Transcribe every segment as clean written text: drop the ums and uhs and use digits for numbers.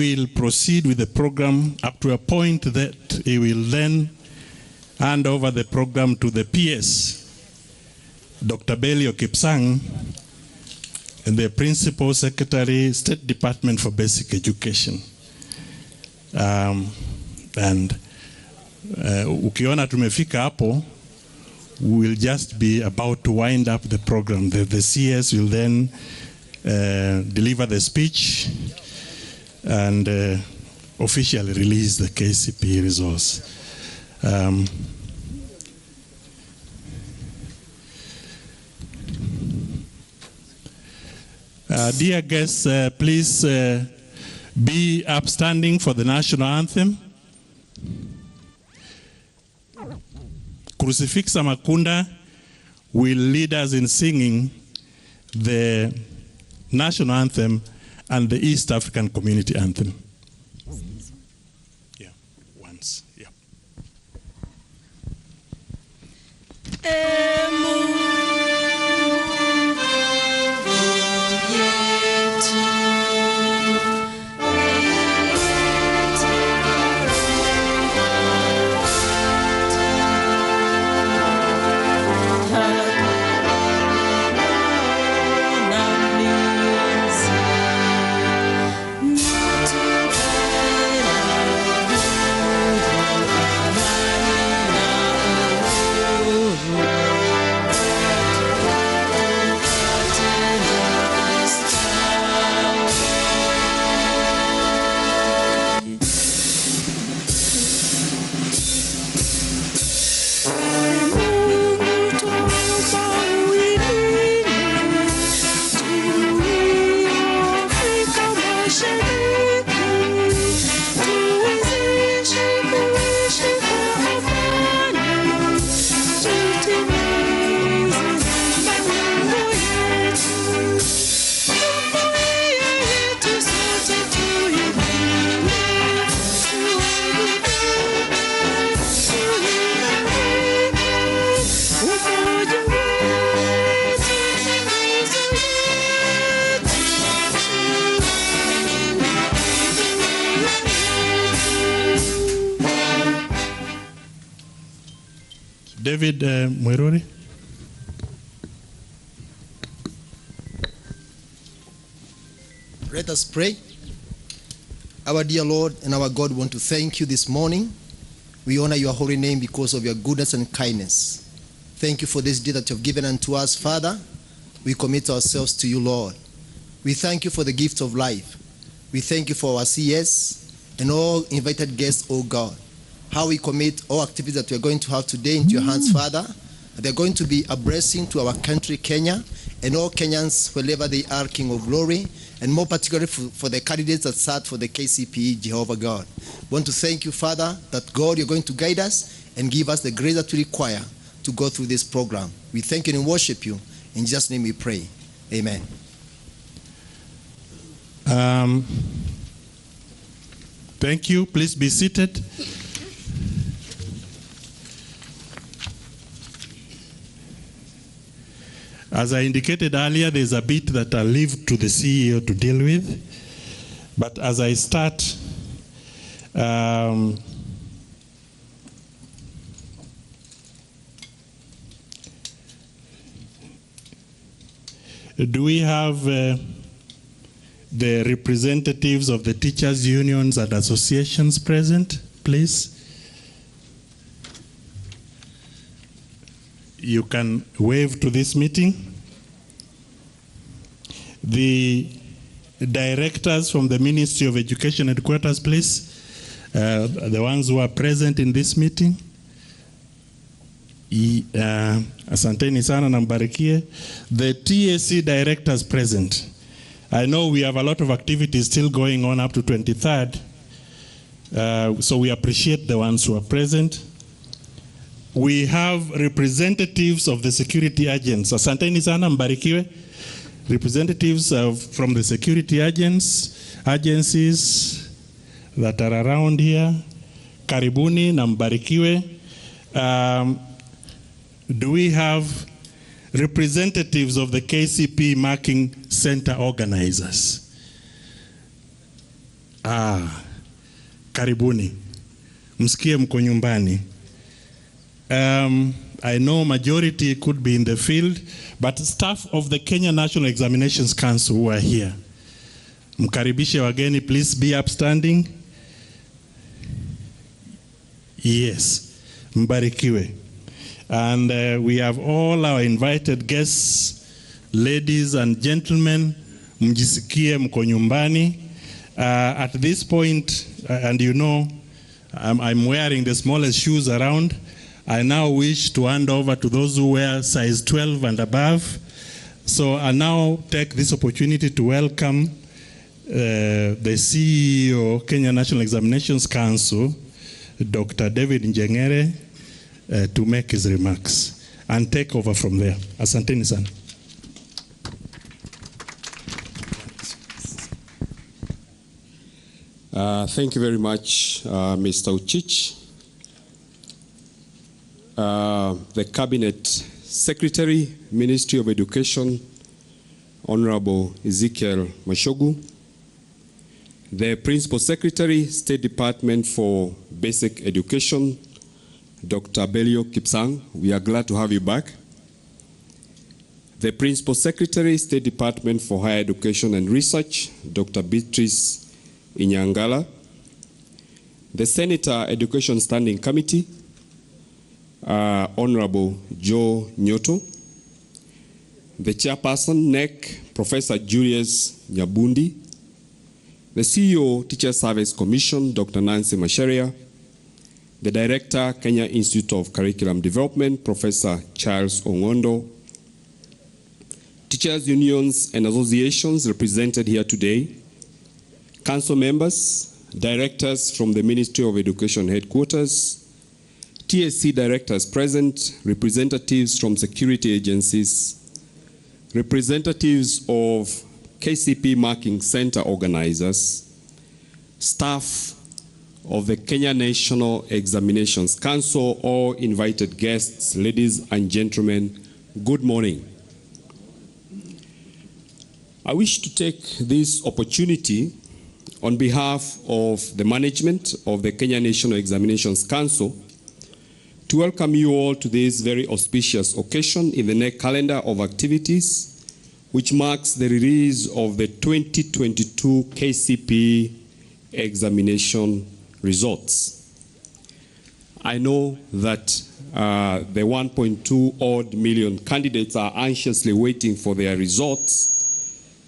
We'll proceed with the program up to a point that he will then hand over the program to the PS, Dr. Belio Kipsang, and the Principal Secretary, State Department for Basic Education. Ukiona tumefika hapo, we will just be about to wind up the program. The CS will then deliver the speech and officially release the KCPE results. Dear guests, please be upstanding for the national anthem. Crucifixa Makunda will lead us in singing the national anthem and the East African Community Anthem. Yeah, once, yeah. David Mwerori. Let us pray. Our dear Lord and our God, we want to thank you this morning. We honor your holy name because of your goodness and kindness. Thank you for this day that you have given unto us, Father. We commit ourselves to you, Lord. We thank you for the gift of life. We thank you for our CS and all invited guests, oh God. How we commit all activities that we are going to have today into your hands, Father. They're going to be a blessing to our country, Kenya, and all Kenyans, wherever they are, King of Glory, and more particularly for the candidates that sat for the KCPE, Jehovah God. We want to thank you, Father, that God, you're going to guide us and give us the grace that we require to go through this program. We thank you and worship you. In Jesus' name we pray. Amen. Thank you. Please be seated. As I indicated earlier, there's a bit that I'll leave to the CEO to deal with. But as I start, do we have the representatives of the teachers' unions and associations present, please? You can wave to this meeting. The directors from the Ministry of Education headquarters, please. The ones who are present in this meeting. Asanteni sana na mbarikie. The TSC directors present. I know we have a lot of activities still going on up to 23rd. So we appreciate the ones who are present. We have representatives of the security agents. Asanteni sana mbarikiwe. Representatives from the security agencies that are around here. Karibuni na mbarikiwe. Do we have representatives of the KCPE Marking Center organizers? Karibuni. Msikie mko nyumbani. I know majority could be in the field, but staff of the Kenya National Examinations Council who are here. Mkaribishe wageni, please be upstanding. Yes, mbarikiwe. And we have all our invited guests, ladies and gentlemen, mjisikie mko nyumbani. At this point, and you know, I'm wearing the smallest shoes around. I now wish to hand over to those who wear size 12 and above. So I now take this opportunity to welcome the CEO, Kenya National Examinations Council, Dr. David Njengere, to make his remarks and take over from there. Asanteni sana. Thank you very much, Mr. Uchich. The Cabinet Secretary, Ministry of Education, Honorable Ezekiel Machogu. The Principal Secretary, State Department for Basic Education, Dr. Belio Kipsang. We are glad to have you back. The Principal Secretary, State Department for Higher Education and Research, Dr. Beatrice Inyangala. The Senator Education Standing Committee, Honorable Joe Nyoto. The Chairperson, NEC, Professor Julius Nyabundi. The CEO, Teacher Service Commission, Dr. Nancy Masharia. The Director, Kenya Institute of Curriculum Development, Professor Charles Ongondo. Teachers' unions and associations represented here today. Council members, directors from the Ministry of Education headquarters, TSC directors present, representatives from security agencies, representatives of KCPE Marking Center organizers, staff of the Kenya National Examinations Council, all invited guests, ladies and gentlemen, good morning. I wish to take this opportunity on behalf of the management of the Kenya National Examinations Council to welcome you all to this very auspicious occasion in the NEC calendar of activities, which marks the release of the 2022 KCPE examination results. I know that the 1.2 odd million candidates are anxiously waiting for their results,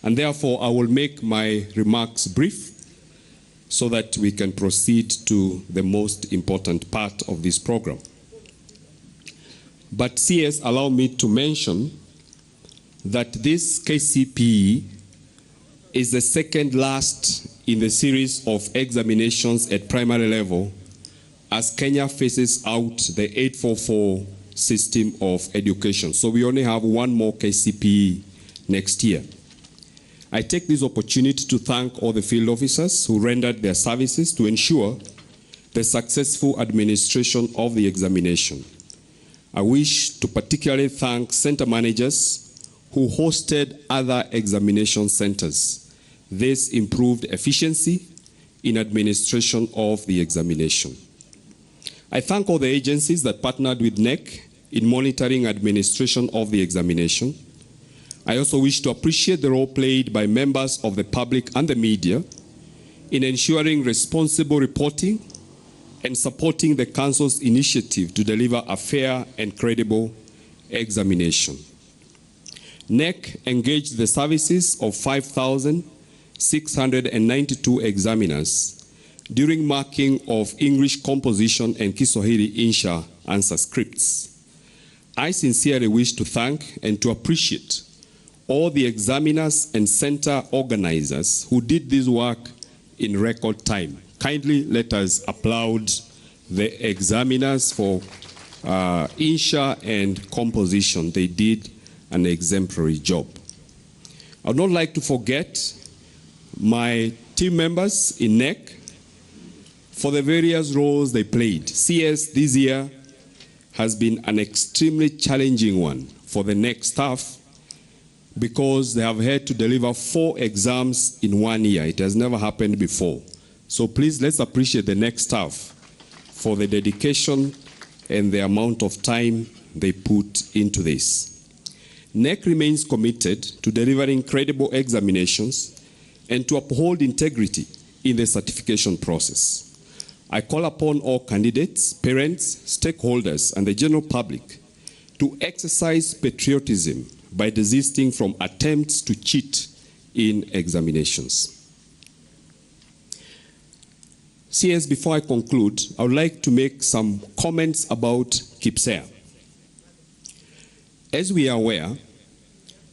and therefore I will make my remarks brief so that we can proceed to the most important part of this program. But CS, allow me to mention that this KCPE is the second last in the series of examinations at primary level as Kenya faces out the 844 system of education. So we only have one more KCPE next year. I take this opportunity to thank all the field officers who rendered their services to ensure the successful administration of the examination. I wish to particularly thank center managers who hosted other examination centers. This improved efficiency in administration of the examination. I thank all the agencies that partnered with NEC in monitoring administration of the examination. I also wish to appreciate the role played by members of the public and the media in ensuring responsible reporting and supporting the Council's initiative to deliver a fair and credible examination. NEC engaged the services of 5,692 examiners during marking of English composition and Kiswahili Insha answer scripts. I sincerely wish to thank and to appreciate all the examiners and center organizers who did this work in record time. Kindly let us applaud the examiners for Insha and composition. They did an exemplary job. I would not like to forget my team members in NEC for the various roles they played. CS this year has been an extremely challenging one for the NEC staff because they have had to deliver 4 exams in 1 year. It has never happened before. So please, let's appreciate the KNEC staff for the dedication and the amount of time they put into this. KNEC remains committed to delivering credible examinations and to uphold integrity in the certification process. I call upon all candidates, parents, stakeholders, and the general public to exercise patriotism by desisting from attempts to cheat in examinations. CS, before I conclude, I would like to make some comments about KCPE. As we are aware,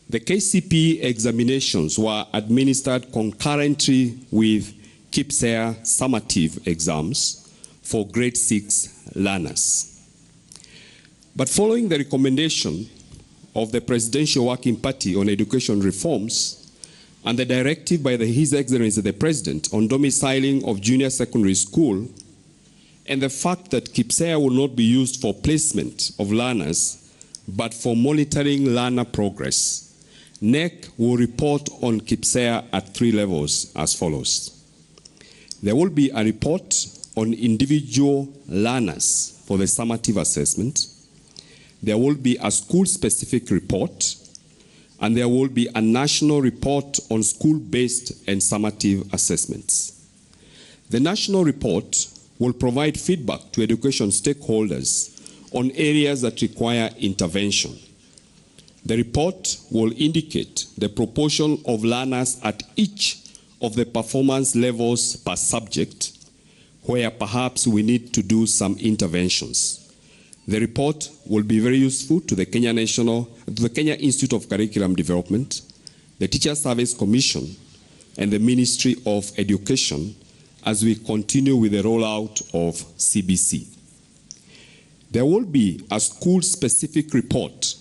the KCPE examinations were administered concurrently with KCPE summative exams for grade 6 learners. But following the recommendation of the Presidential Working Party on Education Reforms and the directive by His Excellency the President on domiciling of junior secondary school, and the fact that KCPE will not be used for placement of learners, but for monitoring learner progress, KNEC will report on KCPE at 3 levels as follows. There will be a report on individual learners for the summative assessment. There will be a school-specific report, and there will be a national report on school-based and summative assessments. The national report will provide feedback to education stakeholders on areas that require intervention. The report will indicate the proportion of learners at each of the performance levels per subject, where perhaps we need to do some interventions. The report will be very useful to the Kenya Institute of Curriculum Development, the Teacher Service Commission, and the Ministry of Education as we continue with the rollout of CBC. There will be a school-specific report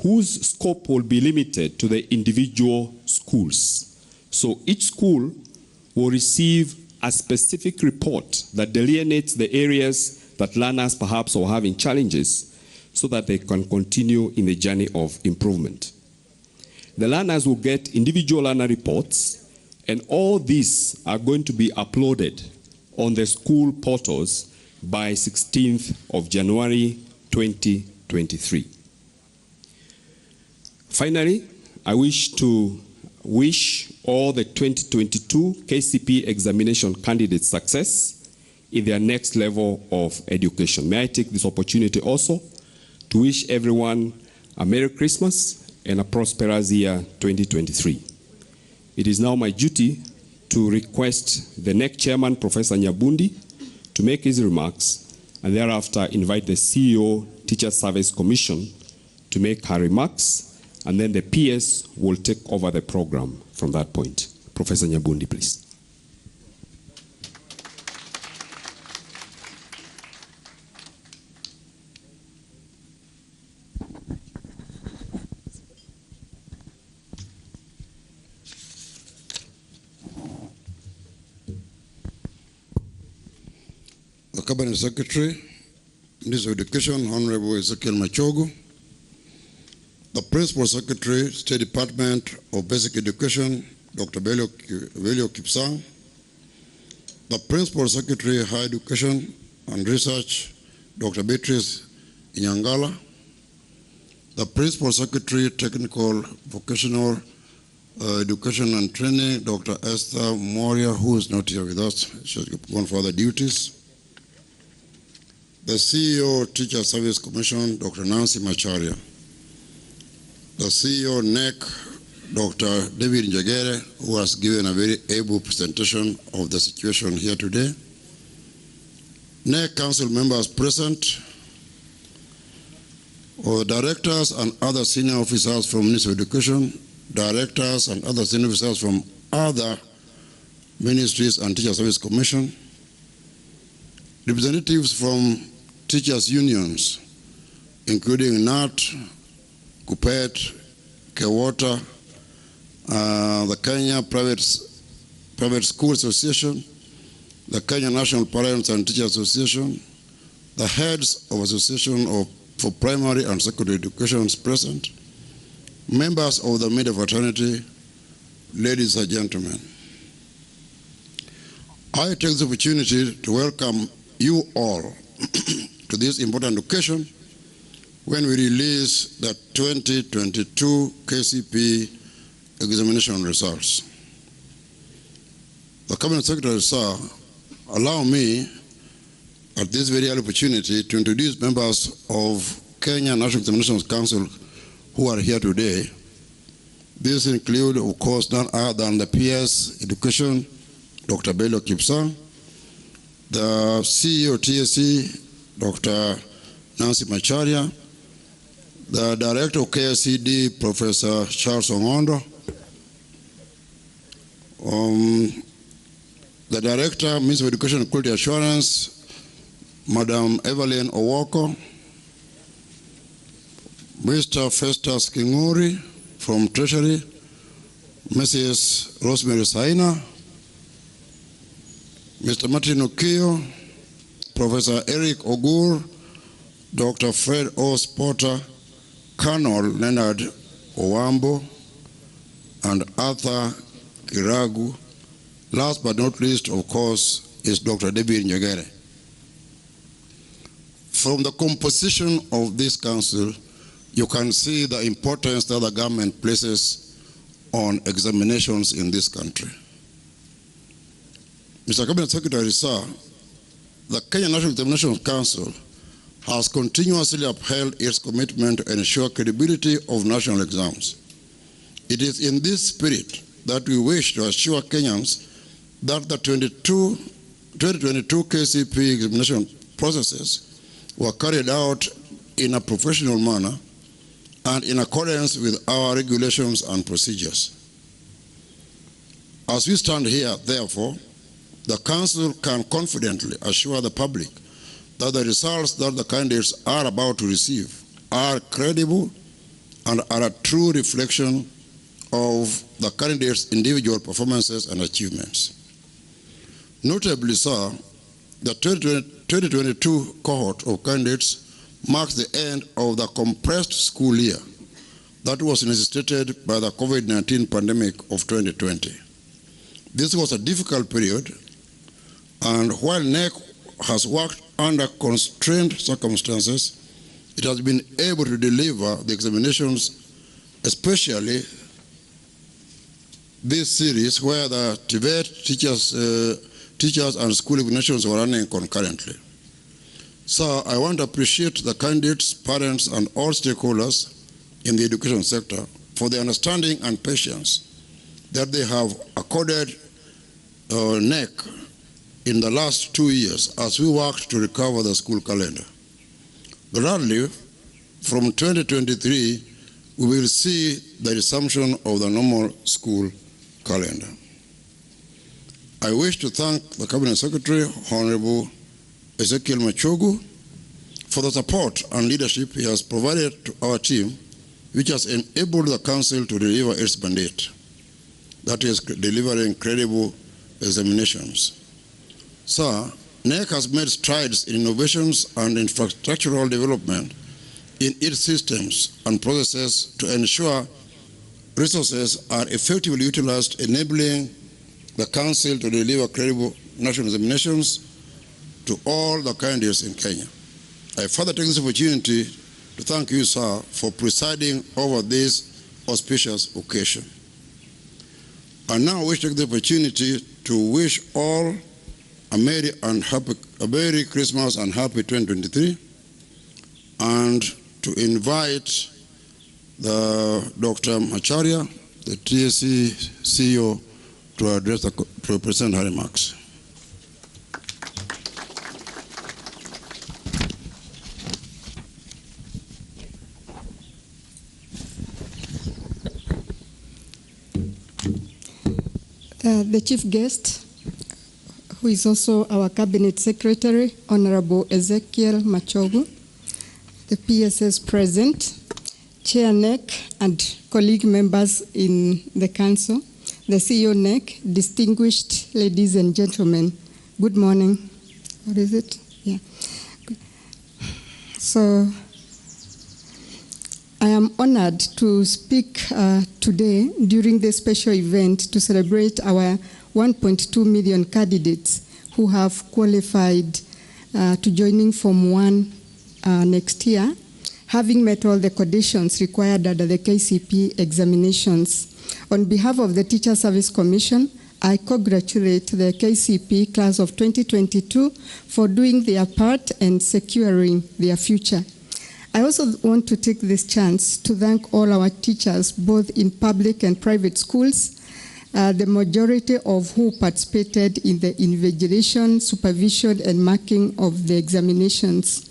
whose scope will be limited to the individual schools. So each school will receive a specific report that delineates the areas that learners perhaps are having challenges so that they can continue in the journey of improvement. The learners will get individual learner reports, and all these are going to be uploaded on the school portals by 16th of January 2023. Finally, I wish to wish all the 2022 KCPE examination candidates success in their next level of education. May I take this opportunity also to wish everyone a Merry Christmas and a prosperous year 2023. It is now my duty to request the KNEC Chairman, Professor Nyabundi, to make his remarks, and thereafter invite the CEO, Teacher Service Commission, to make her remarks, and then the PS will take over the program from that point. Professor Nyabundi, please. The Cabinet Secretary, Minister of Education, Honorable Ezekiel Machogu, the Principal Secretary, State Department of Basic Education, Dr. Belio Kipsang, the Principal Secretary, Higher Education and Research, Dr. Beatrice Inyangala, the Principal Secretary, Technical Vocational Education and Training, Dr. Esther Moria, who is not here with us, she's gone for other duties. The CEO, Teacher Service Commission, Dr. Nancy Macharia. The CEO, KNEC, Dr. David Njagere, who has given a very able presentation of the situation here today. KNEC Council members present, or directors and other senior officers from Ministry of Education, directors and other senior officers from other ministries and Teacher Service Commission, representatives from teachers' unions, including NAT, KUPET, KEWATA, the Kenya Private School Association, the Kenya National Parents and Teachers Association, the heads of Association for Primary and Secondary Education present, members of the media fraternity, ladies and gentlemen. I take this opportunity to welcome you all to this important occasion when we release the 2022 KCPE examination results. The Cabinet Secretary, sir, allow me at this very early opportunity to introduce members of Kenya National Examinations Council who are here today. These include, of course, none other than the PS Education, Dr. Bello Kipsang, the CEO TSC, Dr. Nancy Macharia, the Director of KCPE, Professor Charles Ongondo, the Director, Ministry of Education and Quality Assurance, Madam Evelyn Owoko, Mr. Festus Kinguri from Treasury, Mrs. Rosemary Saina, Mr. Martin Okio, Professor Eric Ogur, Dr. Fred O. Spotter, Colonel Leonard Owambo, and Arthur Kiragu. Last but not least, of course, is Dr. David Nyegere. From the composition of this council, you can see the importance that the government places on examinations in this country. Mr. Cabinet Secretary, sir, the Kenya National Examinations Council has continuously upheld its commitment to ensure credibility of national exams. It is in this spirit that we wish to assure Kenyans that the 2022 KCPE examination processes were carried out in a professional manner and in accordance with our regulations and procedures. As we stand here, therefore, the Council can confidently assure the public that the results that the candidates are about to receive are credible and are a true reflection of the candidates' individual performances and achievements. Notably, sir, the 2022 cohort of candidates marks the end of the compressed school year that was necessitated by the COVID-19 pandemic of 2020. This was a difficult period, and while KNEC has worked under constrained circumstances, it has been able to deliver the examinations, especially this series where the TVET teachers and school examinations were running concurrently. So I want to appreciate the candidates, parents, and all stakeholders in the education sector for the understanding and patience that they have accorded KNEC in the last 2 years as we worked to recover the school calendar. Gradually, from 2023, we will see the resumption of the normal school calendar. I wish to thank the Cabinet Secretary, Honorable Ezekiel Machogu, for the support and leadership he has provided to our team, which has enabled the Council to deliver its mandate, that is, delivering credible examinations. Sir, KNEC has made strides in innovations and infrastructural development in its systems and processes to ensure resources are effectively utilized, enabling the Council to deliver credible national examinations to all the candidates in Kenya. I further take this opportunity to thank you, sir, for presiding over this auspicious occasion. I now wish to take the opportunity to wish all a Merry Christmas and Happy 2023, and to invite the Dr. Macharia, the TSC CEO, to present her remarks. The chief guest, who is also our Cabinet Secretary, Honorable Ezekiel Machogu, the PSS present, Chair KNEC and colleague members in the Council, the CEO KNEC, distinguished ladies and gentlemen, good morning. What is it? Yeah. So, I am honored to speak today during this special event to celebrate our 1.2 million candidates who have qualified to joining Form 1 next year, having met all the conditions required under the KCPE examinations. On behalf of the Teacher Service Commission, I congratulate the KCPE class of 2022 for doing their part and securing their future. I also want to take this chance to thank all our teachers, both in public and private schools, the majority of who participated in the invigilation, supervision, and marking of the examinations.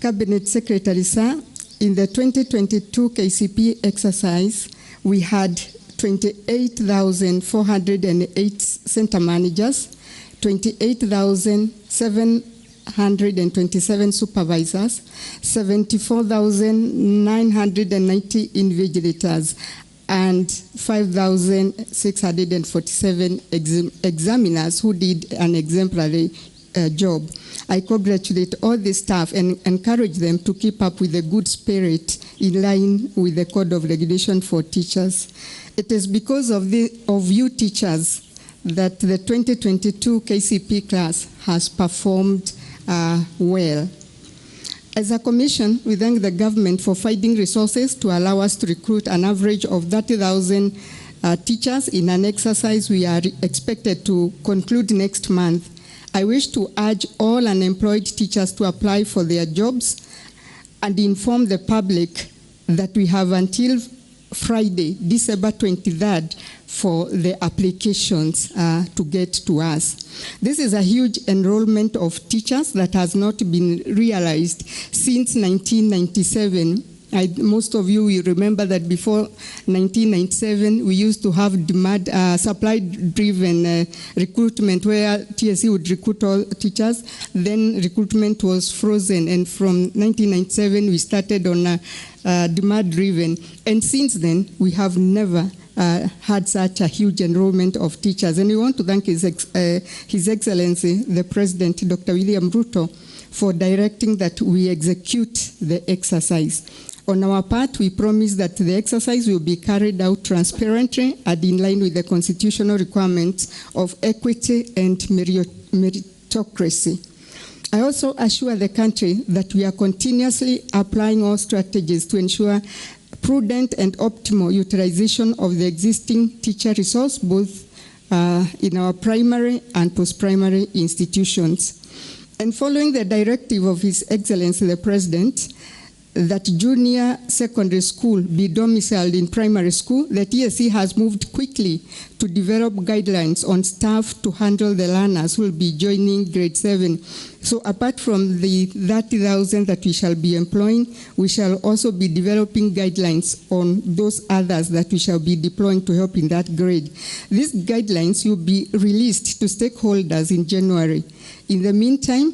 Cabinet Secretary, sir, in the 2022 KCPE exercise, we had 28,408 center managers, 28,727 supervisors, 74,990 invigilators, and 5,647 examiners who did an exemplary job. I congratulate all the staff and encourage them to keep up with the good spirit in line with the Code of Regulation for Teachers. It is because of you teachers that the 2022 KCPE class has performed well. As a commission, we thank the government for finding resources to allow us to recruit an average of 30,000 teachers in an exercise we are expected to conclude next month. I wish to urge all unemployed teachers to apply for their jobs and inform the public that we have until Friday, December 23rd, for the applications to get to us. This is a huge enrollment of teachers that has not been realized since 1997. Most of you will remember that before 1997, we used to have demand, supply-driven recruitment where TSC would recruit all teachers. Then recruitment was frozen, and from 1997, we started on demand-driven. And since then, we have never had such a huge enrollment of teachers. And we want to thank His Excellency, the President, Dr. William Ruto, for directing that we execute the exercise. On our part, we promise that the exercise will be carried out transparently and in line with the constitutional requirements of equity and meritocracy. I also assure the country that we are continuously applying all strategies to ensure prudent and optimal utilization of the existing teacher resource, both in our primary and post-primary institutions. And following the directive of His Excellency the President, that junior secondary school be domiciled in primary school, the TSC has moved quickly to develop guidelines on staff to handle the learners who will be joining grade 7. So apart from the 30,000 that we shall be employing, we shall also be developing guidelines on those others that we shall be deploying to help in that grade. These guidelines will be released to stakeholders in January. In the meantime,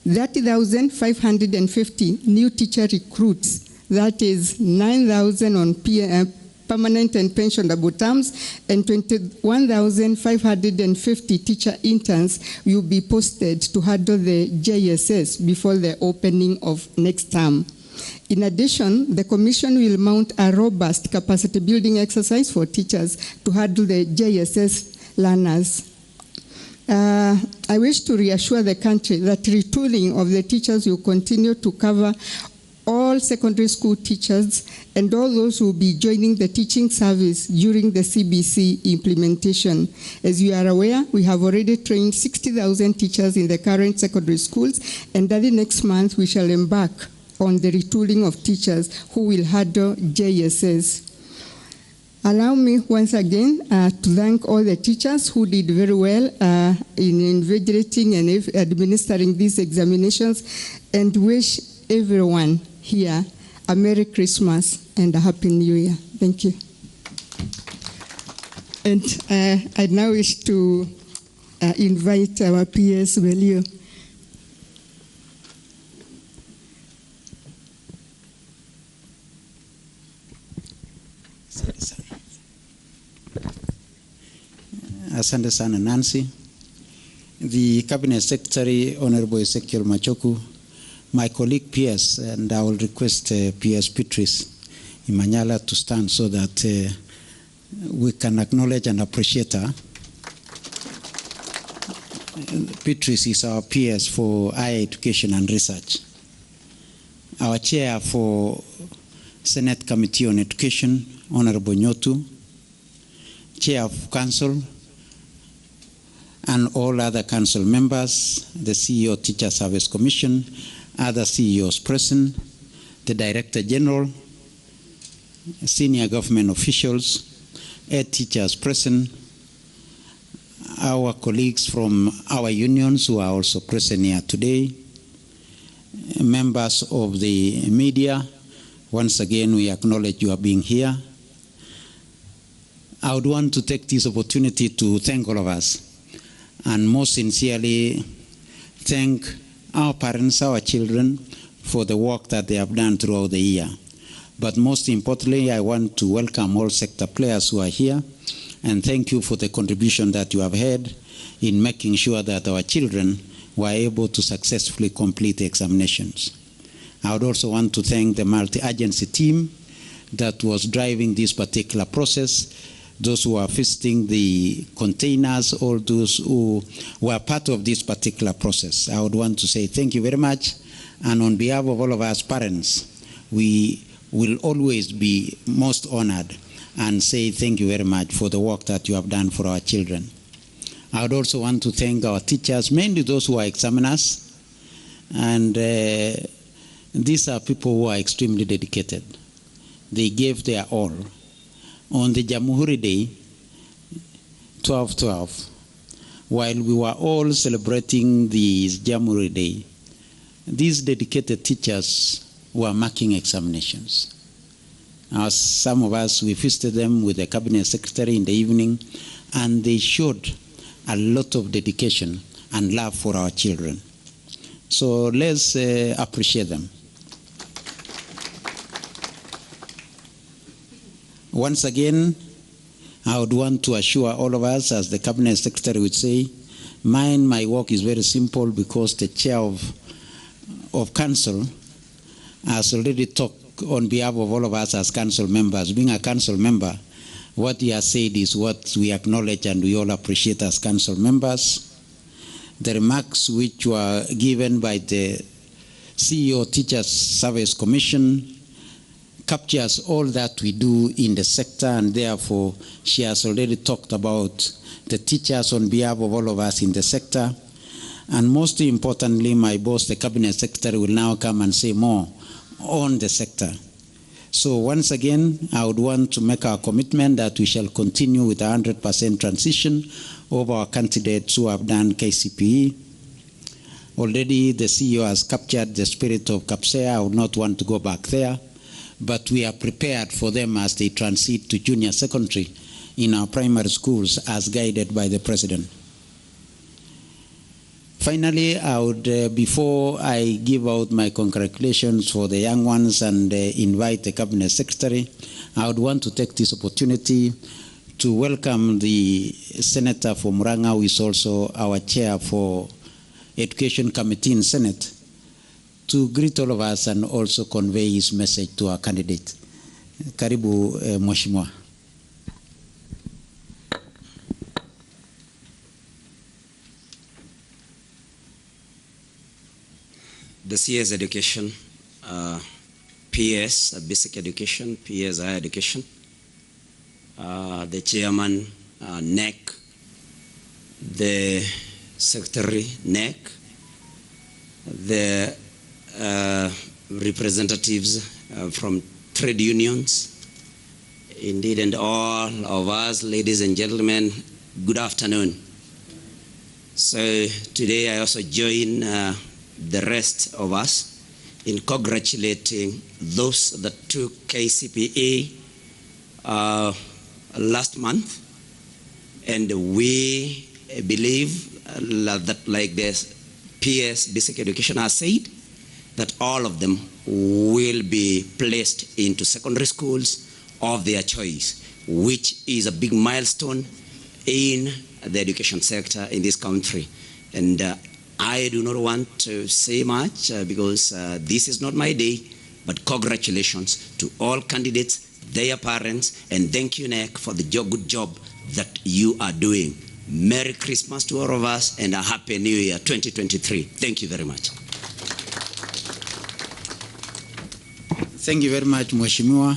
30,550 new teacher recruits, that is 9,000 on permanent and pensionable terms, and 21,550 teacher interns will be posted to handle the JSS before the opening of next term. In addition, the Commission will mount a robust capacity building exercise for teachers to handle the JSS learners. I wish to reassure the country that retooling of the teachers will continue to cover all secondary school teachers and all those who will be joining the teaching service during the CBC implementation. As you are aware, we have already trained 60,000 teachers in the current secondary schools, and early next month we shall embark on the retooling of teachers who will handle JSS. Allow me once again to thank all the teachers who did very well in invigilating and administering these examinations, and wish everyone here a Merry Christmas and a Happy New Year. Thank you. And I now wish to invite our PS Belio. Asante sana Nancy, the Cabinet Secretary, Honorable Ezekiel Machogu, my colleague PS, and I will request PS Beatrice Imanyala to stand so that we can acknowledge and appreciate her. Petrus is our PS for higher education and research. Our chair for Senate Committee on Education, Honorable Nyotu, Chair of Council, and all other council members, the CEO Teacher Service Commission, other CEOs present, the Director General, senior government officials, head teachers present, our colleagues from our unions who are also present here today, members of the media, once again we acknowledge you are being here. I would want to take this opportunity to thank all of us and most sincerely thank our parents, our children, for the work that they have done throughout the year. But most importantly, I want to welcome all sector players who are here and thank you for the contribution that you have had in making sure that our children were able to successfully complete the examinations. I would also want to thank the multi-agency team that was driving this particular process, those who are visiting the containers, all those who were part of this particular process. I would want to say thank you very much. And on behalf of all of us parents, we will always be most honored and say thank you very much for the work that you have done for our children. I would also want to thank our teachers, mainly those who are examiners. And these are people who are extremely dedicated. They gave their all. On the Jamhuri Day, 12/12, while we were all celebrating the Jamhuri Day, these dedicated teachers were marking examinations. Some of us, we visited them with the cabinet secretary in the evening, and they showed a lot of dedication and love for our children. So let's appreciate them. Once again, I would want to assure all of us, as the cabinet secretary would say, my work is very simple because the chair of council has already talked on behalf of all of us as council members. Being a council member, what he has said is what we acknowledge and we all appreciate as council members. The remarks which were given by the CEO Teachers Service Commission captures all that we do in the sector, and therefore she has already talked about the teachers on behalf of all of us in the sector. And most importantly, my boss, the cabinet secretary, will now come and say more on the sector. So once again, I would want to make our commitment that we shall continue with 100% transition of our candidates who have done KCPE. Already the CEO has captured the spirit of CAPSEA. I would not want to go back there, but we are prepared for them as they transit to junior secondary in our primary schools as guided by the President. Finally, I would, before I give out my congratulations for the young ones and invite the Cabinet Secretary, I would want to take this opportunity to welcome the Senator from Murang'a, who is also our chair for Education Committee in Senate, to greet all of us and also convey his message to our candidate. Karibu, Mheshimiwa. The CS education, PS, basic education, PS, higher education, the chairman, NEC, the secretary, NEC, the representatives from trade unions, indeed, and all of us, ladies and gentlemen, good afternoon. So today I also join the rest of us in congratulating those that took KCPE last month, and we believe that, like this PS basic education has said, that all of them will be placed into secondary schools of their choice, which is a big milestone in the education sector in this country. And I do not want to say much because this is not my day, but congratulations to all candidates, their parents, and thank you, NEC, for the good job that you are doing. Merry Christmas to all of us and a Happy New Year 2023. Thank you very much. Thank you very much, Mheshimiwa.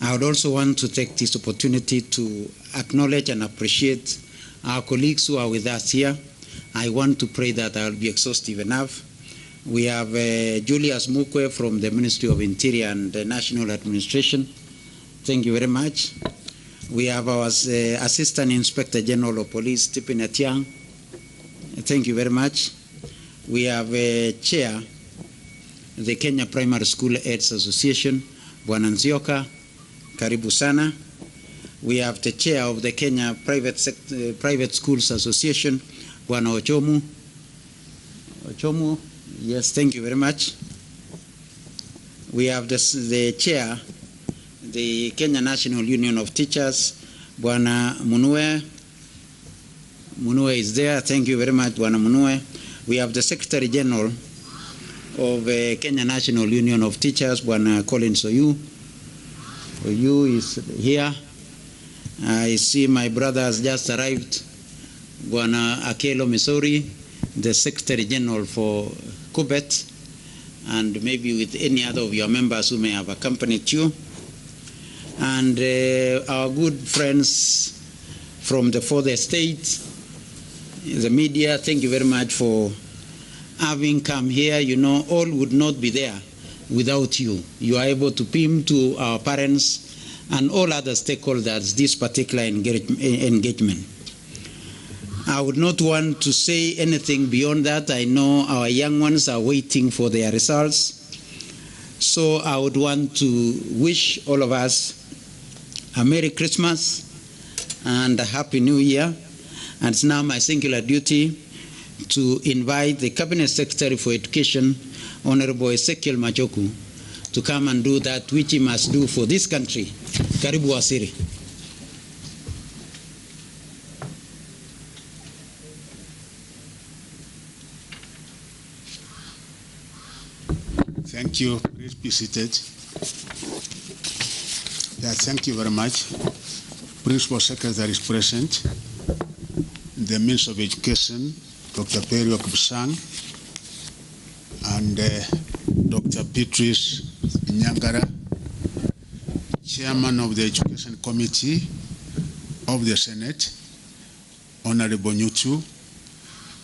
I would also want to take this opportunity to acknowledge and appreciate our colleagues who are with us here. I want to pray that I will be exhaustive enough. We have Julius Mukwe from the Ministry of Interior and National Administration. Thank you very much. We have our Assistant Inspector General of Police, Stephen Atiang. Thank you very much. We have Chair, the Kenya Primary School Aids Association, Bwana Nzioka, karibu sana. We have the Chair of the Kenya Private Schools Association, Bwana Ochomu. Ochomu, yes, thank you very much. We have the Chair, the Kenya National Union of Teachers, Bwana Munue. Munue is there. Thank you very much, Bwana Munue. We have the Secretary General of Kenya National Union of Teachers, Bwana Collins Oyu. Oyu is here. I see my brother has just arrived, Bwana Akelo Misori, the Secretary General for Kubet, and maybe with any other of your members who may have accompanied you. And our good friends from the fourth estate, the media, thank you very much for having come here. You know, all would not be there without you. You are able to beam to our parents and all other stakeholders this particular engagement. I would not want to say anything beyond that. I know our young ones are waiting for their results. So I would want to wish all of us a Merry Christmas and a Happy New Year. And it's now my singular duty to invite the Cabinet Secretary for Education, Honorable Ezekiel Machogu, to come and do that which he must do for this country. Karibu Wasiri. Thank you. Please be seated. Yeah, thank you very much. Principal Secretary is present. The Minister of Education, Dr. Perio Kipsang, and Dr. Beatrice Nyangara, Chairman of the Education Committee of the Senate, Honorable Nyutu,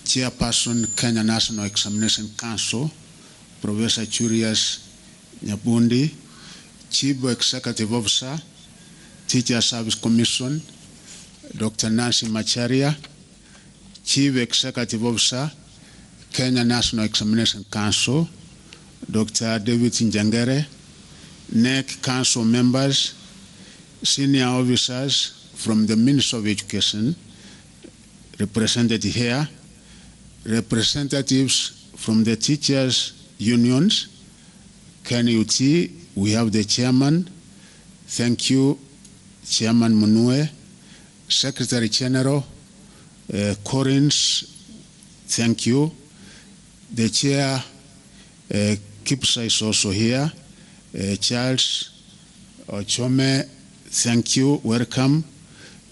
Chairperson, Kenya National Examination Council, Professor Churias Nyabundi, Chief Executive Officer, Teacher Service Commission, Dr. Nancy Macharia, Chief Executive Officer, Kenya National Examination Council, Dr. David Njangere, KNEC Council members, senior officers from the Ministry of Education, represented here, representatives from the teachers' unions, KNUT, we have the chairman. Thank you, Chairman Munue, Secretary General, Corins, thank you. The chair, Kipsa is also here. Charles Ochome, thank you, welcome.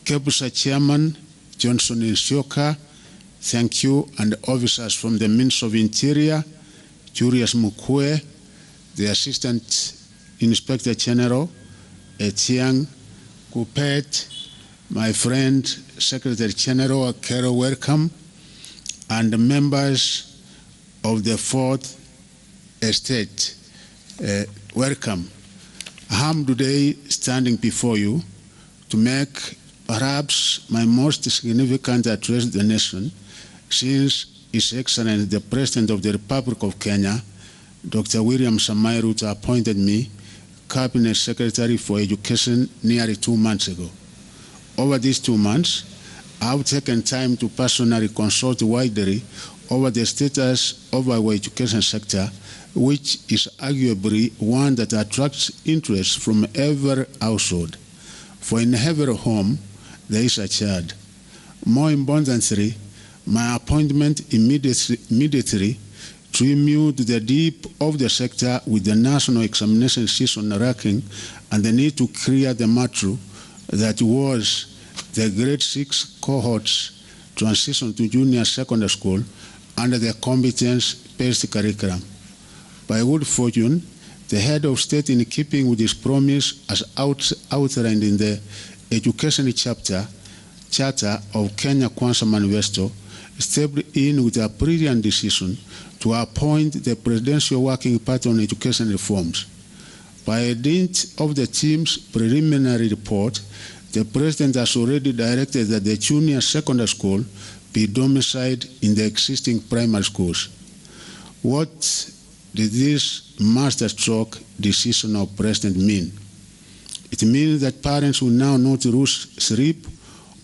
Kipsa Chairman, Johnson Nsioka, thank you. And officers from the Ministry of Interior, Julius Mukwe, the Assistant Inspector General, Etiang Kupet, my friend, Secretary General Akero, welcome, and the members of the Fourth Estate, welcome. I am today standing before you to make perhaps my most significant address to the nation since His Excellency the President of the Republic of Kenya, Dr. William Samoei Ruto, appointed me Cabinet Secretary for Education nearly 2 months ago. Over these 2 months, I have taken time to personally consult widely over the status of our education sector, which is arguably one that attracts interest from every household. For in every home, there is a child. More importantly, my appointment immediately drew me to the deep of the sector with the national examination season racking and the need to clear the matter that was the grade 6 cohorts transition to junior secondary school under the competence-based curriculum. By good fortune, the head of state, in keeping with his promise as outlined in the education charter of Kenya Kwanza Manifesto, stepped in with a brilliant decision to appoint the Presidential Working Party on Education Reforms. By dint of the team's preliminary report, the President has already directed that the junior secondary school be domiciled in the existing primary schools. What did this masterstroke decision of President mean? It means that parents will now not lose sleep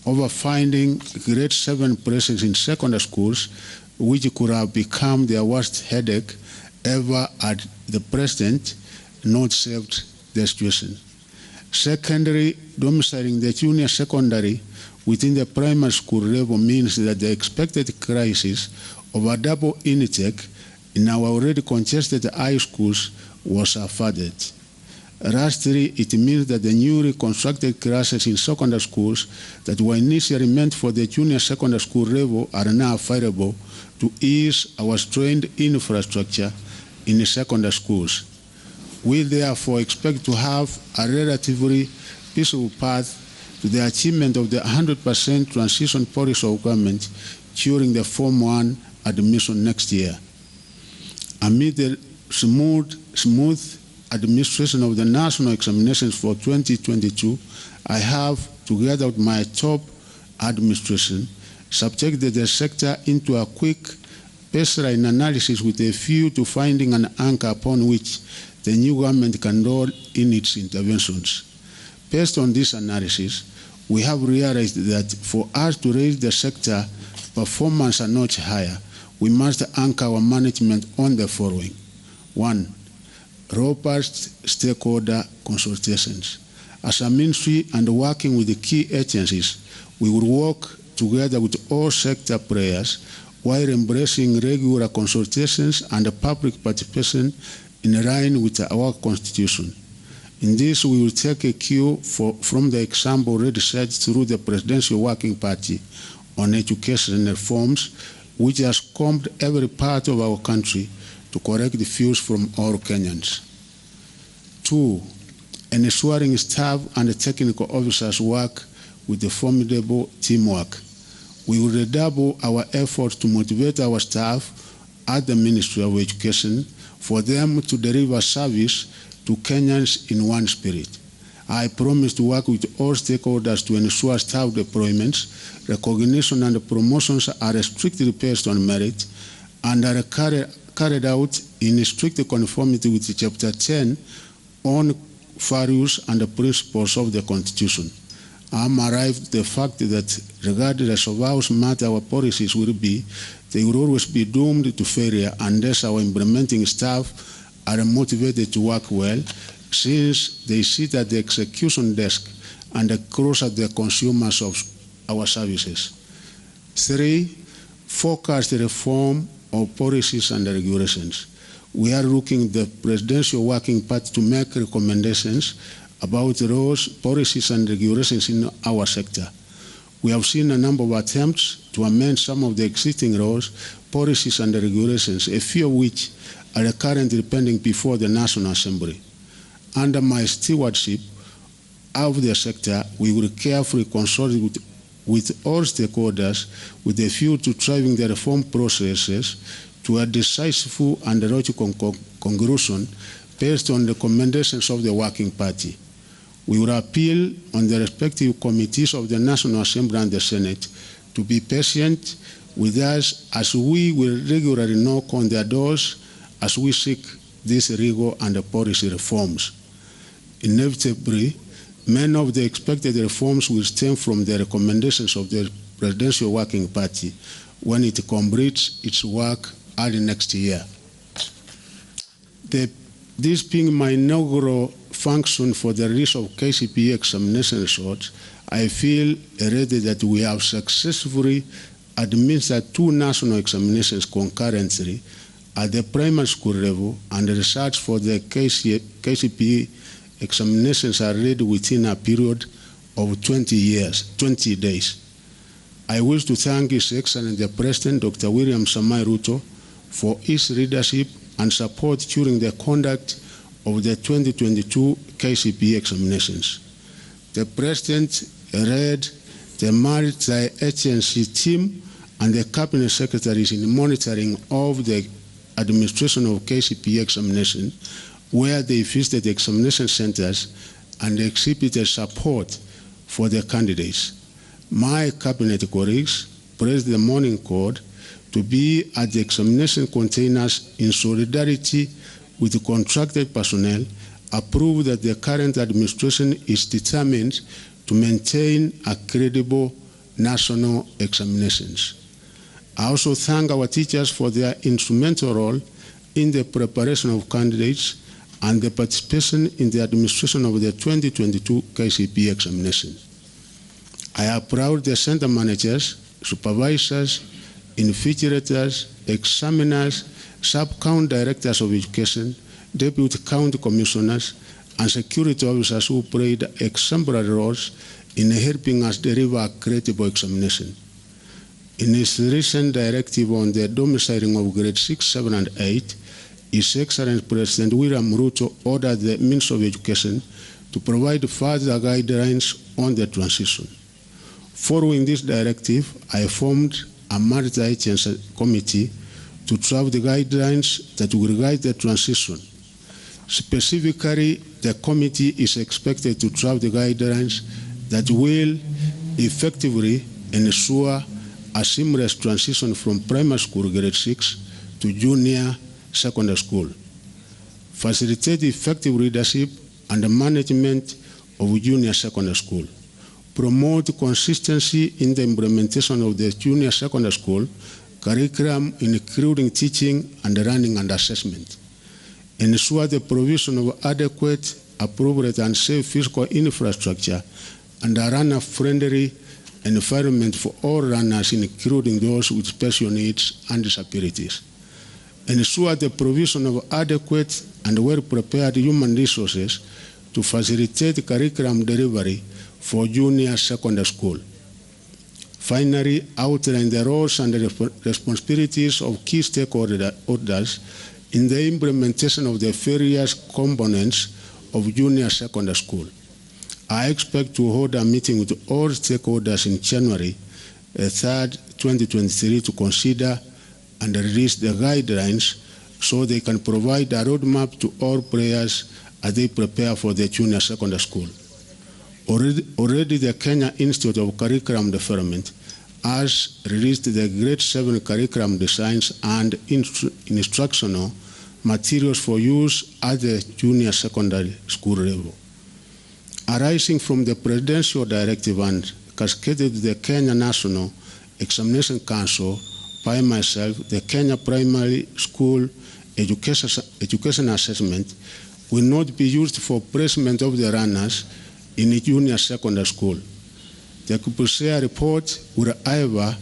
over finding grade 7 places in secondary schools, which could have become their worst headache ever had the President not saved the situation. Secondary, domiciling the junior secondary within the primary school level means that the expected crisis of a double intake in our already congested high schools was averted. Lastly, it means that the newly constructed classes in secondary schools that were initially meant for the junior secondary school level are now available to ease our strained infrastructure in the secondary schools. We therefore expect to have a relatively peaceful path to the achievement of the 100% transition policy of government during the Form 1 admission next year. Amid the smooth administration of the national examinations for 2022, I have, together with my top administration, subjected the sector into a quick baseline analysis with a view to finding an anchor upon which the new government can roll in its interventions. Based on this analysis, we have realized that for us to raise the sector performance a notch higher, we must anchor our management on the following. 1. Robust stakeholder consultations. As a ministry and working with the key agencies, we will work together with all sector players while embracing regular consultations and public participation in line with our Constitution. In this, we will take a cue from the example already set through the Presidential Working Party on education reforms, which has combed every part of our country to correct the views from all Kenyans. 2. Ensuring staff and technical officers work with the formidable teamwork. We will redouble our efforts to motivate our staff at the Ministry of Education for them to deliver service to Kenyans in one spirit. I promise to work with all stakeholders to ensure staff deployments, recognition and promotions are strictly based on merit and are carried out in strict conformity with Chapter 10 on values and principles of the Constitution. I am arrived at the fact that regardless of how smart our policies will be, they will always be doomed to failure unless our implementing staff are motivated to work well, since they sit at the execution desk and close at the consumers of our services. 3. Focused reform of policies and regulations. We are looking at the Presidential Working Party to make recommendations about laws, policies, and regulations in our sector. We have seen a number of attempts to amend some of the existing laws, policies, and regulations, a few of which are currently pending before the National Assembly. Under my stewardship of the sector, we will carefully consult with all stakeholders with a view to driving the reform processes to a decisive and logical conclusion based on the recommendations of the Working Party. We will appeal on the respective committees of the National Assembly and the Senate to be patient with us as we will regularly knock on their doors as we seek these legal and policy reforms. Inevitably, many of the expected reforms will stem from the recommendations of the Presidential Working Party when it completes its work early next year. This being my inaugural function for the release of KCPE examination results, I feel ready that we have successfully administered 2 national examinations concurrently at the primary school level, and the results for the KCPE examinations are ready within a period of 20 days. I wish to thank His Excellency the President, Dr. William Samoei Ruto, for his leadership and support during the conduct of the 2022 KCPE examinations. The President led the multi-agency team and the Cabinet Secretaries in monitoring of the administration of KCPE examination, where they visited examination centers and exhibited support for the candidates. My Cabinet colleagues praised the morning code to be at the examination containers in solidarity with the contracted personnel, approved that the current administration is determined to maintain a credible national examinations. I also thank our teachers for their instrumental role in the preparation of candidates and the participation in the administration of the 2022 KCPE examination. I applaud the center managers, supervisors, invigilators, examiners, sub-count directors of education, deputy county commissioners, and security officers who played exemplary roles in helping us deliver a credible examination. In his recent directive on the domiciling of grade 6, 7, and 8, His Excellency President William Ruto ordered the Ministry of Education to provide further guidelines on the transition. Following this directive, I formed a multi-agency committee to draft the guidelines that will guide the transition. Specifically, the committee is expected to draft the guidelines that will effectively ensure a seamless transition from primary school grade 6 to junior secondary school, facilitate effective leadership and management of junior secondary school, promote consistency in the implementation of the junior secondary school curriculum, including teaching and learning and assessment, ensure the provision of adequate, appropriate, and safe physical infrastructure and a runner-friendly environment for all runners, including those with special needs and disabilities. Ensure the provision of adequate and well-prepared human resources to facilitate curriculum delivery for junior secondary school. Finally, outline the roles and the responsibilities of key stakeholders in the implementation of the various components of junior secondary school. I expect to hold a meeting with all stakeholders in January 3rd, 2023 to consider and release the guidelines so they can provide a roadmap to all players as they prepare for the junior secondary school. Already the Kenya Institute of Curriculum Development has released the grade 7 curriculum designs and instructional materials for use at the junior secondary school level. Arising from the presidential directive and cascaded to the Kenya National Examination Council by myself, the Kenya Primary School Education Assessment will not be used for placement of the runners in a junior secondary school. The KCPE report will, however,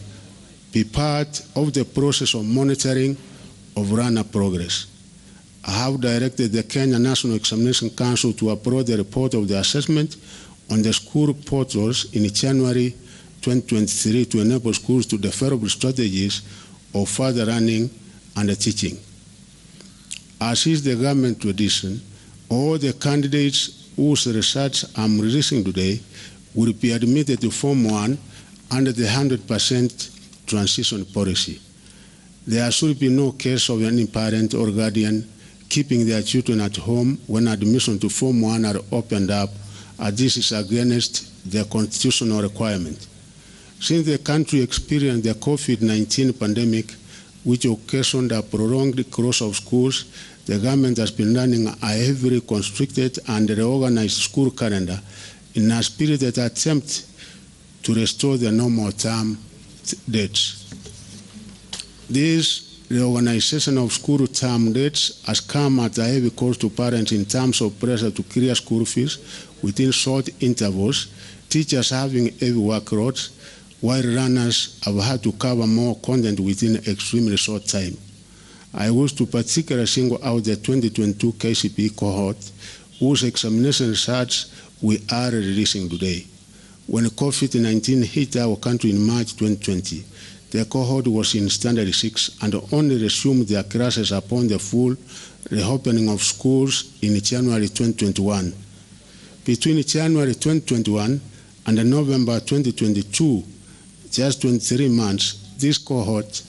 be part of the process of monitoring of runner progress. I have directed the Kenya National Examination Council to upload the report of the assessment on the school portals in January 2023 to enable schools to develop strategies of further learning and teaching. As is the government tradition, all the candidates whose results I'm releasing today will be admitted to Form 1 under the 100% transition policy. There should be no case of any parent or guardian keeping their children at home when admission to Form 1 are opened up, as this is against the constitutional requirement. Since the country experienced the COVID-19 pandemic, which occasioned a prolonged closure of schools, the government has been running a heavily constricted and reorganized school calendar in a spirited attempt to restore the normal term dates. This reorganization of school term dates has come at a heavy cost to parents in terms of pressure to clear school fees within short intervals, teachers having heavy workloads, while runners have had to cover more content within extremely short time. I wish to particularly single out the 2022 KCPE cohort, whose examination results we are releasing today. When COVID-19 hit our country in March 2020, the cohort was in Standard 6 and only resumed their classes upon the full reopening of schools in January 2021. Between January 2021 and November 2022, just 23 months, this cohort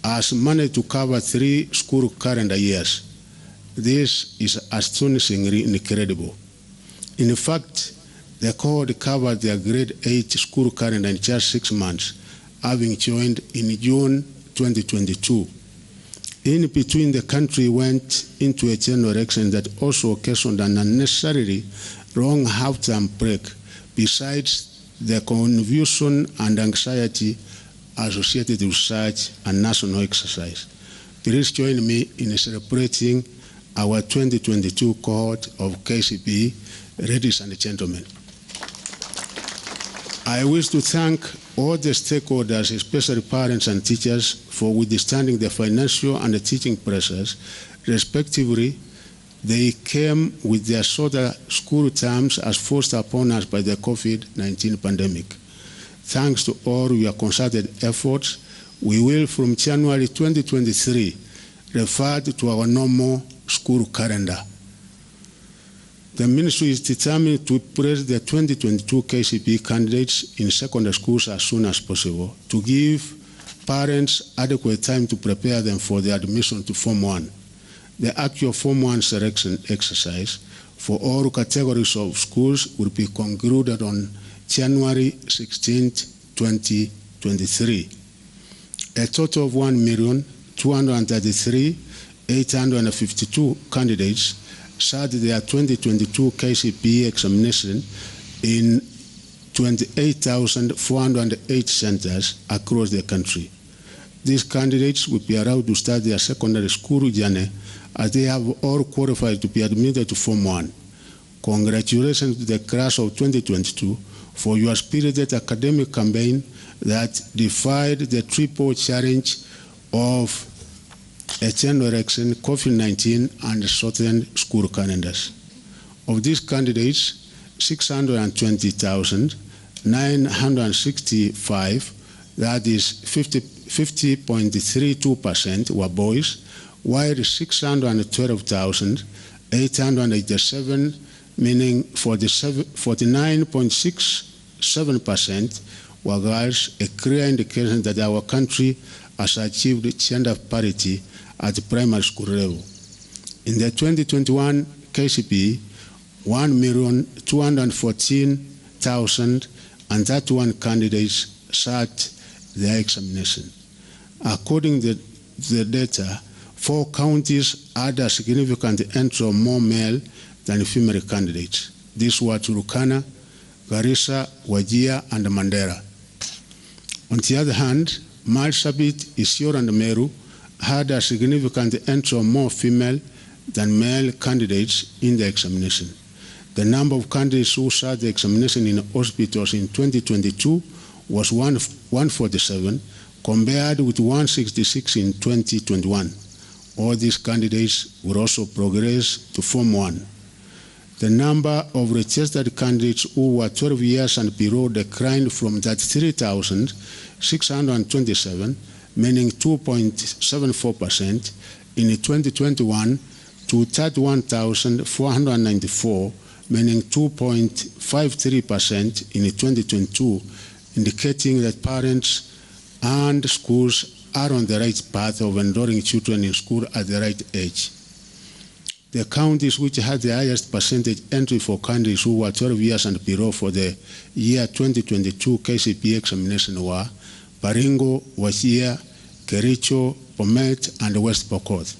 has managed to cover 3 school calendar years. This is astonishingly incredible. In fact, the cohort covered their grade 8 school calendar in just 6 months, having joined in June 2022. In between, the country went into a general election that also occasioned an unnecessarily long half-term break, besides the confusion and anxiety associated with such a national exercise. Please join me in celebrating our 2022 cohort of KCPE, ladies and gentlemen. I wish to thank all the stakeholders, especially parents and teachers, for withstanding the financial and the teaching pressures. Respectively, they came with their shorter school terms as forced upon us by the COVID-19 pandemic. Thanks to all your concerted efforts, we will, from January 2023, revert to our normal school calendar. The ministry is determined to place the 2022 KCPE candidates in secondary schools as soon as possible to give parents adequate time to prepare them for their admission to Form 1. The actual Form 1 selection exercise for all categories of schools will be concluded on January 16, 2023. A total of 1,233,852 candidates sat their 2022 KCPE examination in 28,408 centers across the country. These candidates will be allowed to start their secondary school journey as they have all qualified to be admitted to Form 1. Congratulations to the class of 2022 for your spirited academic campaign that defied the triple challenge of a general election, COVID-19, and shortened school calendars. Of these candidates, 620,965, that is 50.32%, were boys, while 612,887, meaning 49.67%, were girls, a clear indication that our country has achieved gender parity at the primary school level. In the 2021 KCPE, 1,214,031 candidates sat their examination. According to the data, 4 counties had a significant entry of more male than female candidates. These were Turkana, Garissa, Wajir, and Mandera. On the other hand, Marsabit, Isiolo, and Meru had a significant entry of more female than male candidates in the examination. The number of candidates who sat the examination in hospitals in 2022 was 147, compared with 166 in 2021. All these candidates will also progress to Form 1. The number of registered candidates who were 12 years and below declined from 33,627, meaning 2.74% in 2021, to 31,494, meaning 2.53% in 2022, indicating that parents and schools are on the right path of enrolling children in school at the right age. The counties which had the highest percentage entry for candidates who were 12 years and below for the year 2022 KCPE examination were Baringo, Wajir, Kericho, Bomet, and West Pokot.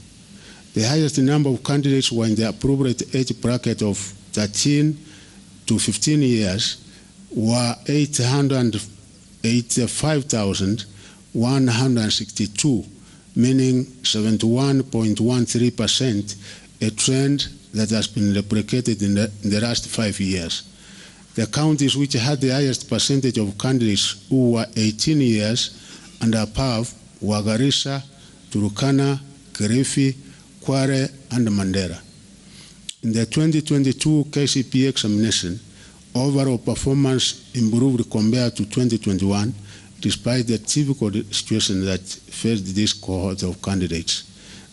The highest number of candidates were in the appropriate age bracket of 13 to 15 years, were 885,162, meaning 71.13%, a trend that has been replicated in the last 5 years. The counties which had the highest percentage of candidates who were 18 years and above were Garissa, Turkana, Kilifi, Kwale, and Mandera. In the 2022 KCPE examination, Overall performance improved compared to 2021, despite the typical situation that faced this cohort of candidates.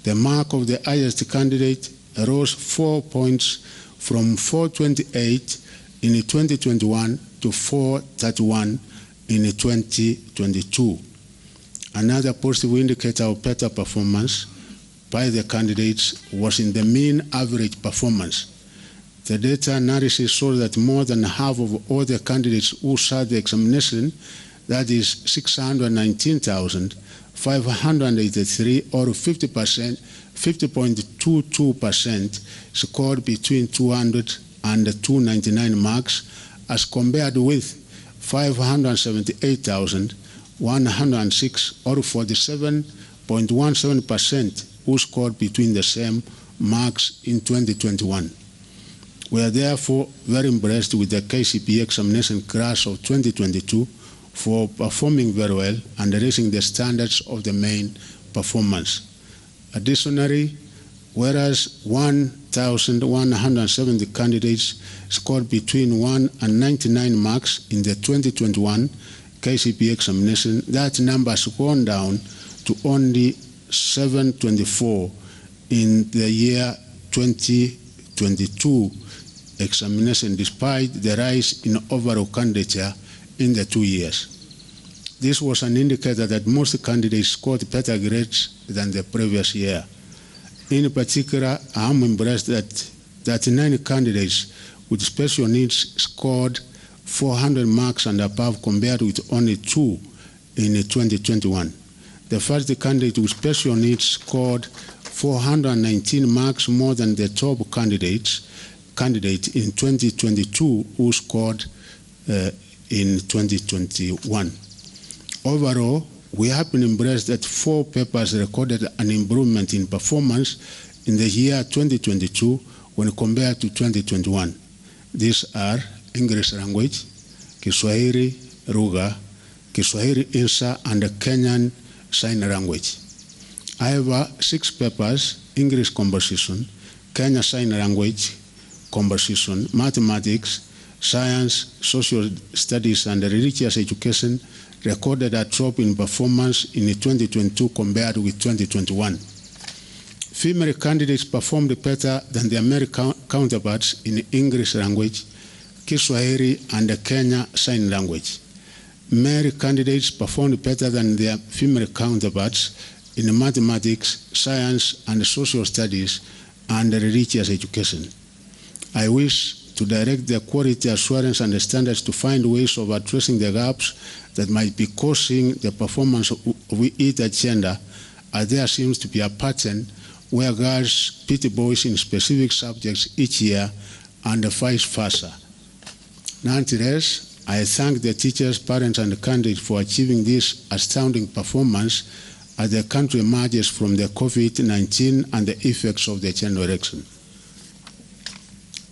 The mark of the highest candidate rose 4 points from 428 in 2021 to 431 in 2022. Another positive indicator of better performance by the candidates was in the mean average performance. The data analysis shows that more than half of all the candidates who sat the examination, that is 619,583, or 50.22%, scored between 200 and 299 marks, as compared with 578,106, or 47.17%, who scored between the same marks in 2021. We are therefore very impressed with the KCPE examination class of 2022 for performing very well and raising the standards of the main performance. Additionally, whereas 1,170 candidates scored between 1 and 99 marks in the 2021 KCPE examination, that number has gone down to only 724 in the year 2022 examination, despite the rise in overall candidature in the 2 years. This was an indicator that most candidates scored better grades than the previous year. In particular, I am impressed that 39 candidates with special needs scored 400 marks and above, compared with only 2 in 2021. The first candidate with special needs scored 419 marks more than the top candidate in 2022, who scored in 2021. Overall, we have been impressed that 4 papers recorded an improvement in performance in the year 2022 when compared to 2021. These are English language, Kiswahili Lugha, Kiswahili Insa, and Kenyan Sign Language. However, 6 papers, English Conversation, Kenya Sign Language Conversation, Mathematics, Science, Social Studies, and Religious Education, recorded a drop in performance in 2022 compared with 2021. Female candidates performed better than their male counterparts in English language, Kiswahili, and Kenya Sign Language. Male candidates performed better than their female counterparts in mathematics, science, and social studies, and religious education. I wish to direct the quality assurance and the standards to find ways of addressing the gaps that might be causing the performance of each agenda, as there seems to be a pattern where girls beat boys in specific subjects each year and vice versa. Nonetheless, I thank the teachers, parents, and candidates for achieving this astounding performance as the country emerges from the COVID-19 and the effects of the general election.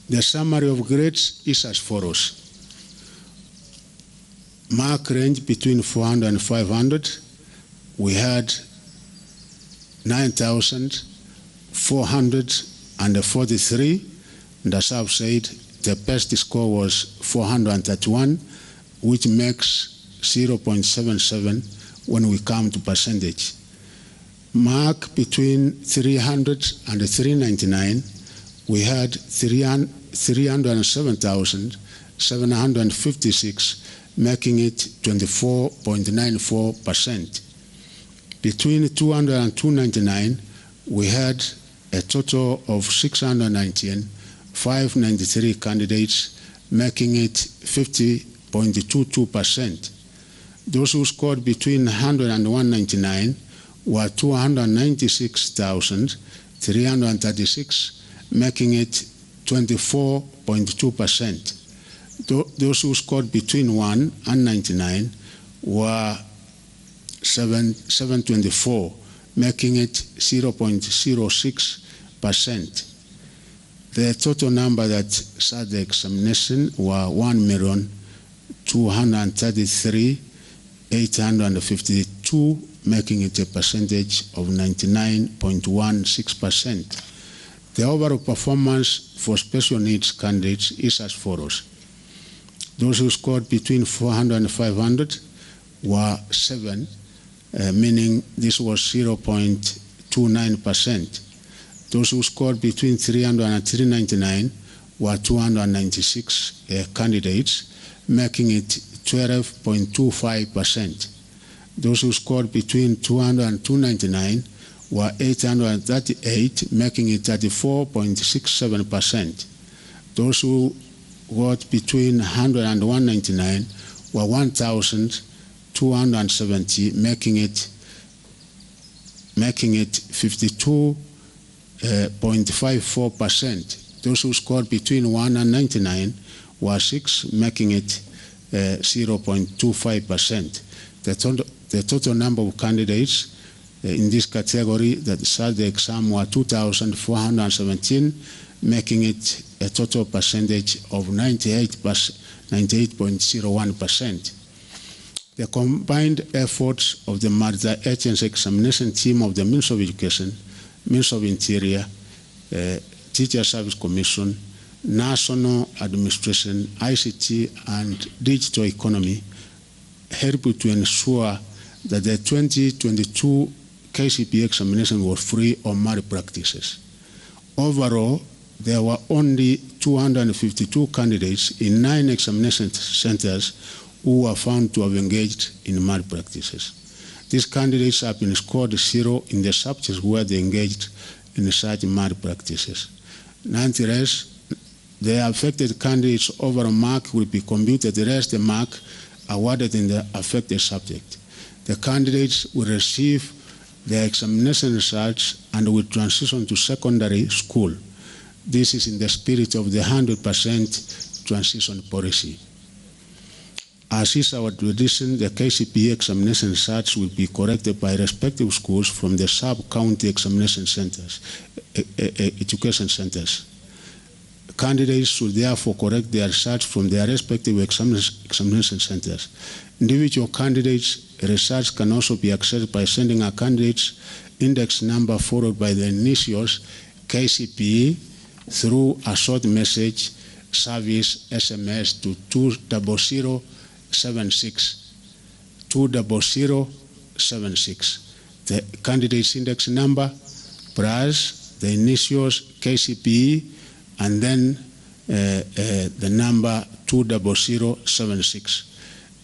The summary of grades is as follows. Mark range between 400 and 500. We had 9,443, and as I've said, the best score was 431, which makes 0.77 when we come to percentage. Mark between 300 and 399, we had 307,756, making it 24.94%. Between 200 and 299, we had a total of 619,593 candidates, making it 50.22%. Those who scored between 100 and 199 were 296,336, making it 24.2%. Those who scored between 1 and 99 were 724, making it 0.06%. The total number that sat the examination were 1,233,852, making it a percentage of 99.16%. The overall performance for special needs candidates is as follows. Those who scored between 400 and 500 were 7, meaning this was 0.29%. Those who scored between 300 and 399 were 296 candidates, making it 12.25%. Those who scored between 200 and 299 were 838, making it 34.67%. Those who got between 100 and 199 were 1,270, making it 52.54%. Those who scored between 1 and 99 were 6, making it 0.25%. The total number of candidates in this category that sat the exam were 2,417, making it a total percentage of 98.01%. The combined efforts of the multi-agency examination team of the Ministry of Education, Ministry of Interior, Teacher Service Commission, National Administration, ICT, and Digital Economy helped to ensure that the 2022 KCPE examination was free of malpractices. Overall, there were only 252 candidates in 9 examination centers who were found to have engaged in malpractices. These candidates have been scored 0 in the subjects where they engaged in such malpractices. Nonetheless, the affected candidates' overall mark will be computed as the mark awarded in the affected subject. The candidates will receive their examination results and will transition to secondary school. This is in the spirit of the 100% transition policy. As is our tradition, the KCPE examination results will be corrected by respective schools from the sub-county examination centers, education centers. Candidates should therefore correct their results from their respective examination centers. Individual candidates' results can also be accessed by sending a candidate's index number followed by the initials KCPE through a short message service SMS to 20076. 20076. The candidate's index number plus the initials KCPE and then the number 20076.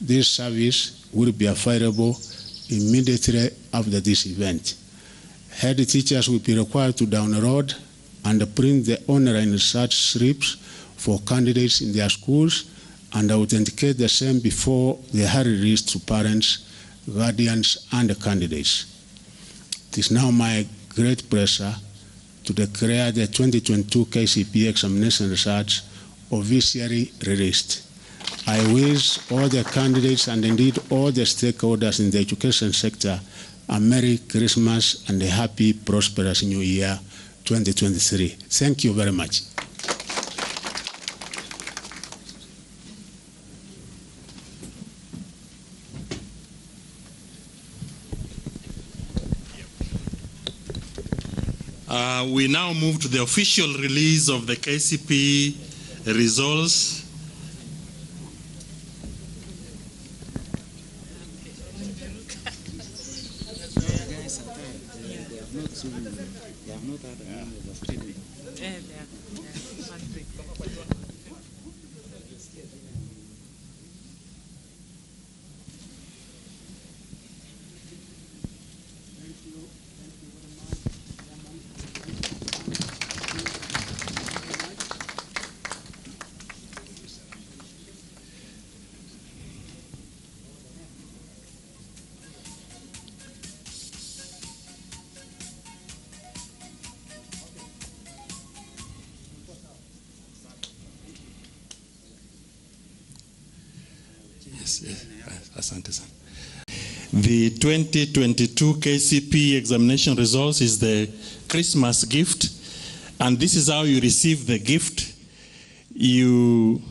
This service will be available immediately after this event. Head teachers will be required to download and print the online research slips for candidates in their schools and authenticate the same before they are released to parents, guardians, and candidates. It is now my great pleasure to declare the 2022 KCPE examination results officially released. I wish all the candidates and indeed all the stakeholders in the education sector a Merry Christmas and a happy, prosperous New Year 2023. Thank you very much. We now move to the official release of the KCPE results. Asante sana. The 2022 KCPE examination results is the Christmas gift, and this is how you receive the gift. You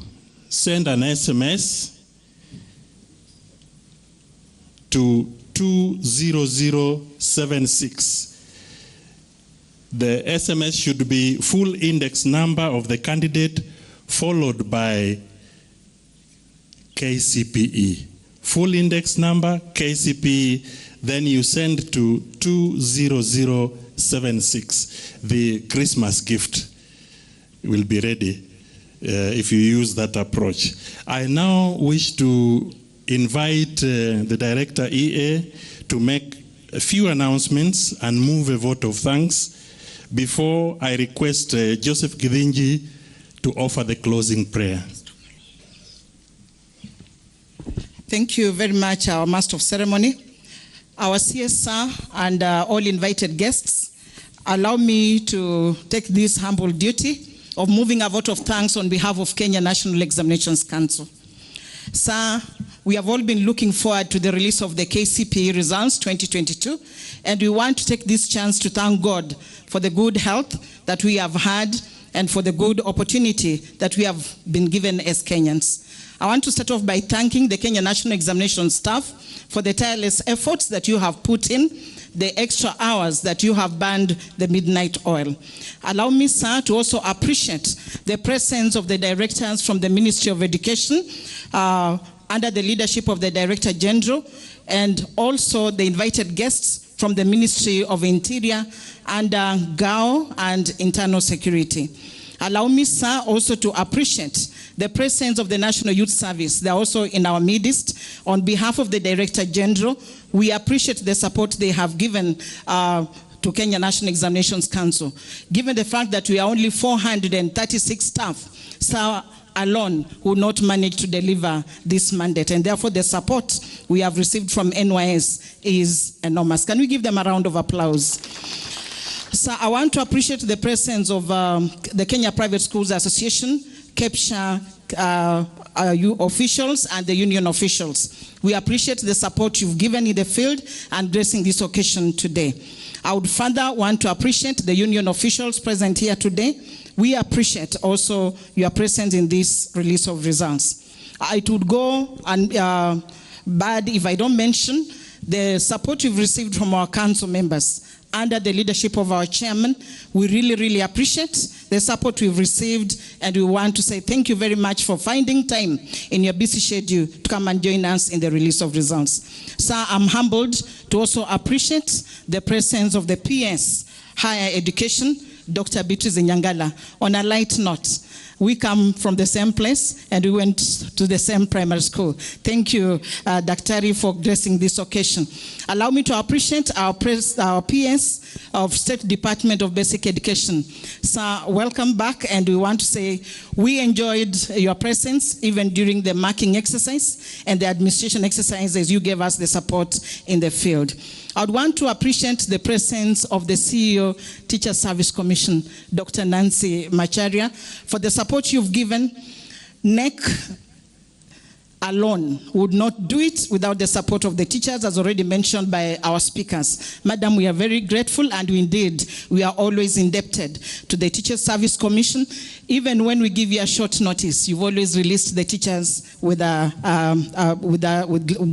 send an SMS to 20076. The SMS should be full index number of the candidate followed by KCPE. Full index number, KCPE, then you send to 20076. The Christmas gift will be ready if you use that approach. I now wish to invite the Director EA to make a few announcements and move a vote of thanks before I request Joseph Githinji to offer the closing prayer. Thank you very much, our Master of Ceremony, our CSR, and all invited guests. Allow me to take this humble duty of moving a vote of thanks on behalf of Kenya National Examinations Council. Sir, we have all been looking forward to the release of the KCPE results 2022, and we want to take this chance to thank God for the good health that we have had and for the good opportunity that we have been given as Kenyans. I want to start off by thanking the Kenya National Examination staff for the tireless efforts that you have put in, the extra hours that you have burned the midnight oil. Allow me, sir, to also appreciate the presence of the directors from the Ministry of Education under the leadership of the Director General, and also the invited guests from the Ministry of Interior under GAO and Internal Security. Allow me, sir, also to appreciate the presence of the National Youth Service. They are also in our midst. On behalf of the Director General, we appreciate the support they have given to Kenya National Examinations Council. Given the fact that we are only 436 staff, sir, alone will not manage to deliver this mandate, and therefore the support we have received from NYS is enormous. Can we give them a round of applause? So I want to appreciate the presence of the Kenya Private Schools Association, KEPSHA officials, and the union officials. We appreciate the support you've given in the field and gracing this occasion today. I would further want to appreciate the union officials present here today. We appreciate also your presence in this release of results. It would go bad if I don't mention the support you've received from our council members under the leadership of our chairman. We really, really appreciate the support we've received, and we want to say thank you very much for finding time in your busy schedule to come and join us in the release of results. Sir, I'm humbled to also appreciate the presence of the PS Higher Education, Dr. Beatrice Nyangala. On a light note, we come from the same place and we went to the same primary school. Thank you, Daktari, for gracing this occasion. Allow me to appreciate our PS of State Department of Basic Education. Sir, welcome back, and we want to say we enjoyed your presence even during the marking exercise and the administration exercises. You gave us the support in the field. I would want to appreciate the presence of the CEO, Teacher Service Commission, Dr. Nancy Macharia, for the support you've given. KNEC alone would not do it without the support of the teachers, as already mentioned by our speakers. Madam, we are very grateful, and indeed, we are always indebted to the Teacher Service Commission. Even when we give you a short notice, you've always released the teachers with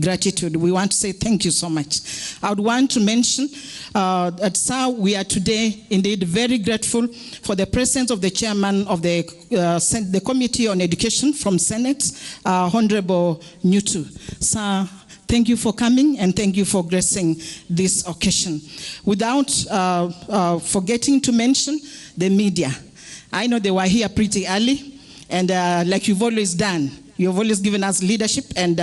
gratitude. We want to say thank you so much. I would want to mention that, sir, we are today indeed very grateful for the presence of the chairman of the Committee on Education from Senate, Honorable Nyutu. Sir, thank you for coming, and thank you for gracing this occasion. Without forgetting to mention the media. I know they were here pretty early, and like you've always done, you've always given us leadership and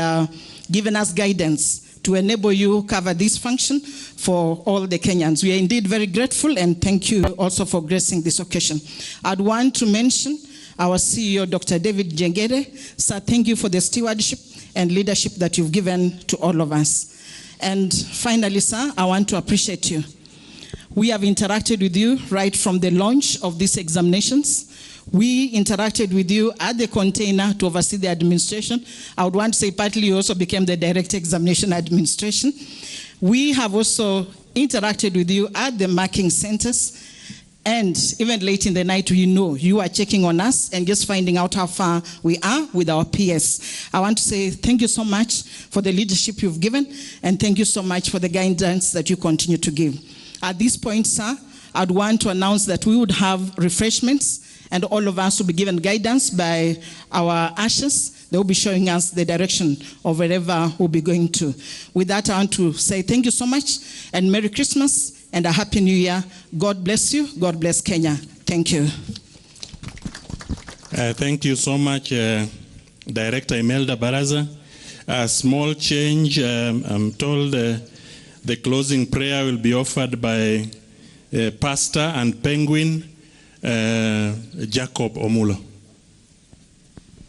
given us guidance to enable you cover this function for all the Kenyans. We are indeed very grateful, and thank you also for gracing this occasion. I'd want to mention our CEO, Dr. David Jengere. Sir, thank you for the stewardship and leadership that you've given to all of us. And finally, sir, I want to appreciate you. We have interacted with you right from the launch of these examinations. We interacted with you at the container to oversee the administration. I would want to say partly you also became the direct examination administration. We have also interacted with you at the marking centers. And even late in the night, we know you are checking on us and just finding out how far we are with our PS. I want to say thank you so much for the leadership you've given, and thank you so much for the guidance that you continue to give. At this point, sir, I'd want to announce that we would have refreshments, and all of us will be given guidance by our ushers They will be showing us the direction of wherever we'll be going to. With that, I want to say thank you so much, and Merry Christmas and a Happy New Year. God bless you. God bless Kenya. Thank you. Thank you so much, Director Imelda Baraza. A small change, I'm told the closing prayer will be offered by Pastor and Penguin Jacob Omulo.